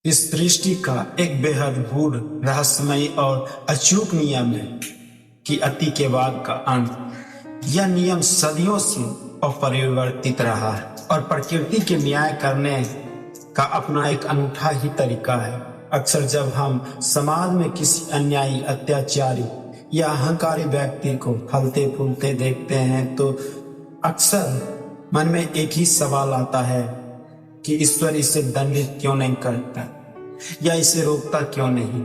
इस सृष्टि का एक बेहद गूढ़ रहस्यमयी और अचूक नियम है कि अति के बाद का अंत। यह नियम सदियों से अपरिवर्तित रहा है और प्रकृति के न्याय करने का अपना एक अनूठा ही तरीका है। अक्सर जब हम समाज में किसी अन्यायी, अत्याचारी या अहंकारी व्यक्ति को फलते फूलते देखते हैं तो अक्सर मन में एक ही सवाल आता है कि ईश्वर इसे दंडित क्यों नहीं करता या इसे रोकता क्यों नहीं।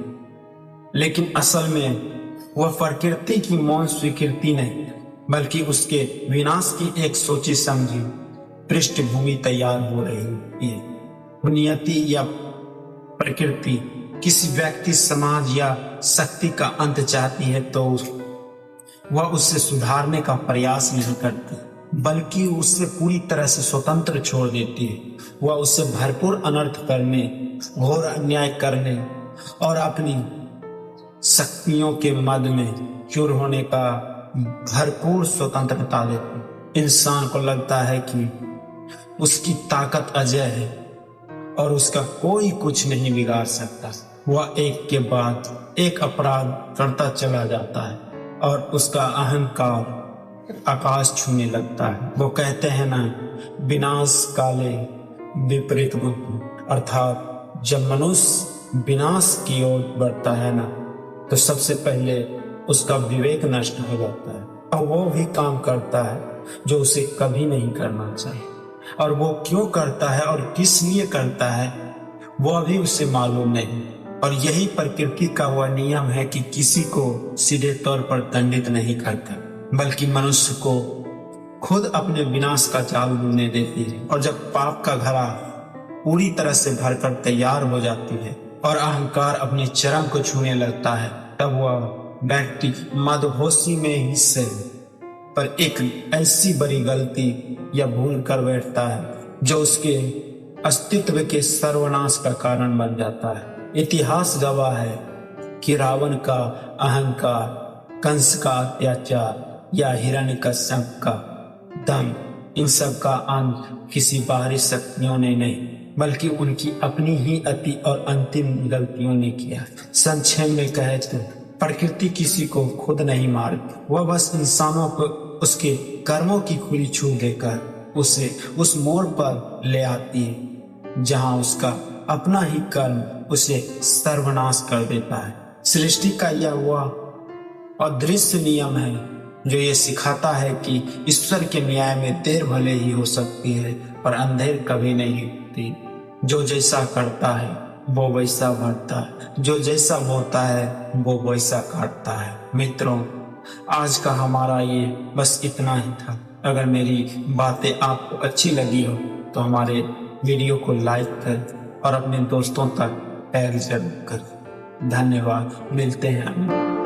लेकिन असल में वह प्रकृति की मौन स्वीकृति नहीं बल्कि उसके विनाश की एक सोची समझी पृष्ठभूमि तैयार हो रही है। नियति या प्रकृति किसी व्यक्ति, समाज या शक्ति का अंत चाहती है तो वह उससे सुधारने का प्रयास नहीं करती बल्कि उसे पूरी तरह से स्वतंत्र छोड़ देती है। वह उससे भरपूर अनर्थ करने, घोर अन्याय करने और अपनी शक्तियों के मद में चूर होने का भरपूर स्वतंत्रता देती। इंसान को लगता है कि उसकी ताकत अजय है और उसका कोई कुछ नहीं बिगाड़ सकता। वह एक के बाद एक अपराध करता चला जाता है और उसका अहंकार आकाश छूने लगता है। वो कहते हैं ना, विनाश काले विपरीत बुद्धि, अर्थात जब मनुष्य विनाश की ओर बढ़ता है ना तो सबसे पहले उसका विवेक नष्ट हो जाता है और वो भी काम करता है जो उसे कभी नहीं करना चाहिए। और वो क्यों करता है और किस लिए करता है वो अभी उसे मालूम नहीं। और यही प्रकृति का वह नियम है कि किसी को सीधे तौर पर दंडित नहीं करता बल्कि मनुष्य को खुद अपने विनाश का जाल बुनने देती है। और जब पाप का घड़ा पूरी तरह से भरकर तैयार हो जाती है और अहंकार अपने चरम को छूने लगता है तब वह व्यक्ति मदहोशी में ही से पर एक ऐसी बड़ी गलती या भूल कर बैठता है जो उसके अस्तित्व के सर्वनाश का कारण बन जाता है। इतिहास गवाह है कि रावण का अहंकार, कंस का अत्याचार या हिरण्यकश्यप का दम, इन सब का अंत किसी बाहरी शक्तियों ने नहीं बल्कि उनकी अपनी ही अति और अंतिम गलतियों ने किया। संक्षेप में कहे तो प्रकृति किसी को खुद नहीं मारती, वह बस इंसानों को उसके कर्मों की खुली छूट देकर उसे उस मोड़ पर ले आती है जहां उसका अपना ही कर्म उसे सर्वनाश कर देता है। सृष्टि का यह वह अदृश्य नियम है जो ये सिखाता है कि ईश्वर के न्याय में देर भले ही हो सकती है पर अंधेर कभी नहीं होती। जो जैसा करता है वो वैसा भरता है, जो जैसा बोता है वो वैसा काटता है। मित्रों, आज का हमारा ये बस इतना ही था। अगर मेरी बातें आपको अच्छी लगी हो तो हमारे वीडियो को लाइक कर और अपने दोस्तों तक शेयर जरूर कर। धन्यवाद, मिलते हैं।